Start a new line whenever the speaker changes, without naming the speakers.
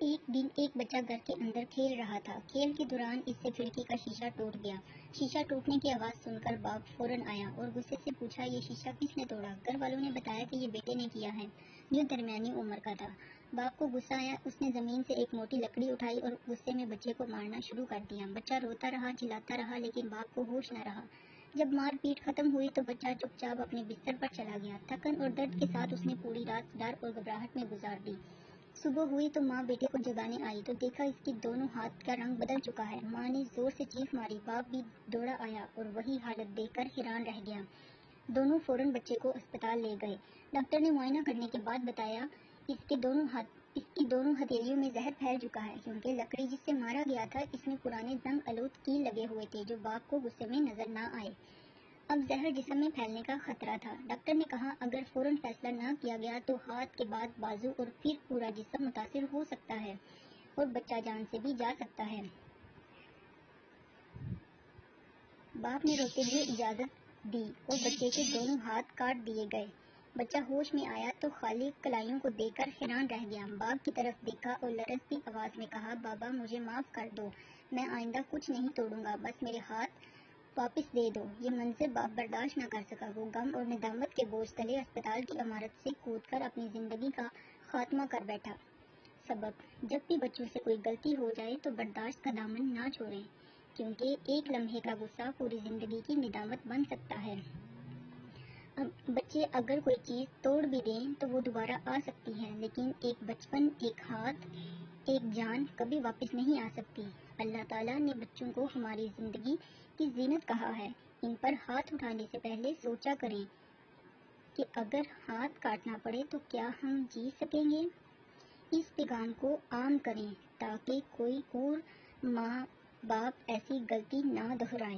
ایک دن ایک بچہ گھر کے اندر کھیل رہا تھا۔ کھیل کے دوران اس سے کھڑکی کا شیشہ ٹوٹ گیا۔ شیشہ ٹوٹنے کی آواز سن کر باپ فوراً آیا اور غصے سے پوچھا، یہ شیشہ کس نے توڑا؟ گھر والوں نے بتایا کہ یہ بیٹے نے کیا ہے، جو درمیانی عمر کا تھا۔ باپ کو غصہ آیا، اس نے زمین سے ایک موٹی لکڑی اٹھائی اور غصے میں بچے کو مارنا شروع کر دیا۔ بچہ روتا رہا، چلاتا رہا، لیکن باپ کو ہوش نہ رہا۔ جب مار پیٹ ختم ہوئی تو بچہ چپ چاپ اپنے بستر پر چلا گیا۔ تھکن اور درد کے ساتھ اس نے پوری رات ڈر اور گھبراہٹ میں گزار دی۔ صبح ہوئی تو ماں بیٹے کو جگانے آئی تو دیکھا اس کی دونوں ہاتھ کا رنگ بدل چکا ہے۔ ماں نے زور سے چیخ ماری، باپ بھی دوڑا آیا اور وہی حالت دیکھ کر حیران رہ گیا۔ دونوں فوراً بچے کو اسپتال لے گئے۔ ڈاکٹر نے معائنہ کرنے کے بعد بتایا اس کی دونوں ہتھیلیوں میں زہر پھیل چکا ہے، کیونکہ لکڑی جس سے مارا گیا تھا اس میں پرانے زنگ آلود کیل لگے ہوئے تھے جو باپ کو غصے میں نظر نہ آئے۔ اب زہر جسم میں پھیلنے کا خطرہ تھا۔ ڈاکٹر نے کہا اگر فوراً فیصلہ نہ کیا گیا تو ہاتھ کے بعد بازو اور پھر پورا جسم متاثر ہو سکتا ہے اور بچہ جان سے بھی جا سکتا ہے۔ باپ نے روتے ہوئے اجازت دی اور بچے کے دونوں ہاتھ کاٹ دیے گئے۔ بچہ ہوش میں آیا تو خالی کلائیوں کو دیکھ کر حیران رہ گیا۔ باپ کی طرف دیکھا اور لرزتی آواز میں کہا، بابا مجھے معاف کر دو، میں آئندہ کچھ نہیں توڑوں گا، بس میرے ہاتھ واپس دے دو۔ یہ منظر باپ برداشت نہ کر سکا۔ وہ غم اور ندامت کے بوجھ تلے اسپتال کی عمارت سے کود کر اپنی زندگی کا خاتمہ کر بیٹھا۔ سبق: جب بھی بچوں سے کوئی غلطی ہو جائے تو برداشت کا دامن نہ چھوڑیں، کیونکہ ایک لمحے کا غصہ پوری زندگی کی ندامت بن سکتا ہے۔ بچے اگر کوئی چیز توڑ بھی دیں تو وہ دوبارہ آ سکتی ہے، لیکن ایک بچپن، ایک ہاتھ، ایک جان کبھی واپس نہیں آ سکتی۔ اللہ تعالیٰ نے بچوں کو ہماری زندگی کی زینت کہا ہے۔ ان پر ہاتھ اٹھانے سے پہلے سوچا کریں کہ اگر ہاتھ کاٹنا پڑے تو کیا ہم جی سکیں گے؟ اس پیغام کو عام کریں تاکہ کوئی اور ماں باپ ایسی غلطی نہ دہرائے۔